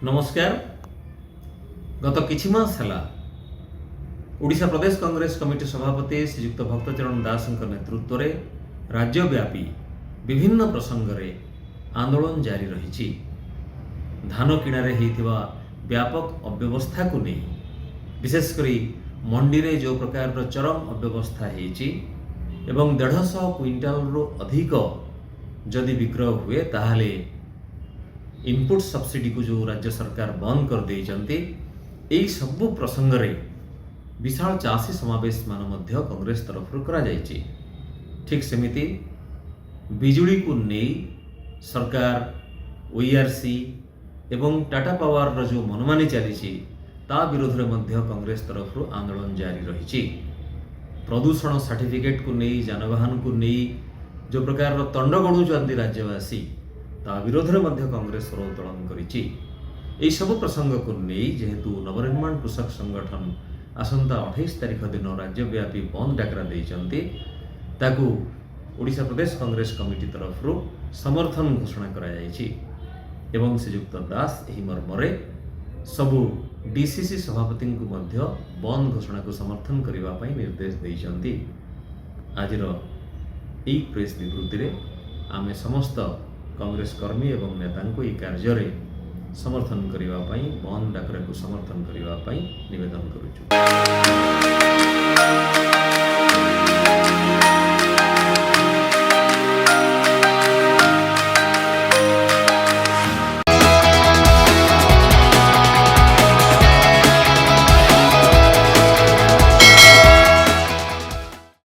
नमस्कार। गत किछि मास हला ओडिशा प्रदेश कांग्रेस कमिटी सभापति श्रीयुक्त भक्तचरण दास नेतृत्व में राज्यव्यापी विभिन्न प्रसंग में आंदोलन जारी रही। धान किणारे होइथिबा व्यापक अव्यवस्था को नहीं, विशेषकर मंडी रे जो प्रकार चरम अव्यवस्था होइछि एवं 150 क्विंटाल रु अधिक जदि विक्रय हुए ताहले इनपुट सब्सिडी को जो राज्य सरकार बंद कर देइचंती, एई सबु प्रसंग रे विशाल चाषी समावेश मान मध्य कांग्रेस तरफ करा जाइछि। ठीक सेमिति बिजुली को नहीं सरकार ओईआरसी एवं टाटा पावर रो जो मनमानी चली ता विरोध में मध्य कांग्रेस तरफ आंदोलन जारी रही। प्रदूषण सर्टिफिकेट को नहीं, जानवाहन को नहीं जो प्रकार तंड गड़ुचंती राज्यवासी ता विरोध में मध्य कांग्रेस स्वर उत्तोलन करिछि। एई सब प्रसंग को नहीं जेहेतु नवनिर्माण कृषक संगठन आसंता 28 तारिख दिन राज्यव्यापी बंद डाकरा देइचंती, ताकू ओडिशा प्रदेश कांग्रेस कमिटी तरफ समर्थन घोषणा करा जाइछि एवं श्रीयुक्त दास एही मर्मरे सबु डीसीसी सभापति को मध्य बंद घोषणा को समर्थन करने पई निर्देश देइचंती। आजिर एई प्रेस विवृत्ति रे आमे समस्त कांग्रेस कर्मी एवं नेता को यह कार्य रे समर्थन करने पई बंद डाकरा को समर्थन करने पई निवेदन करूछु।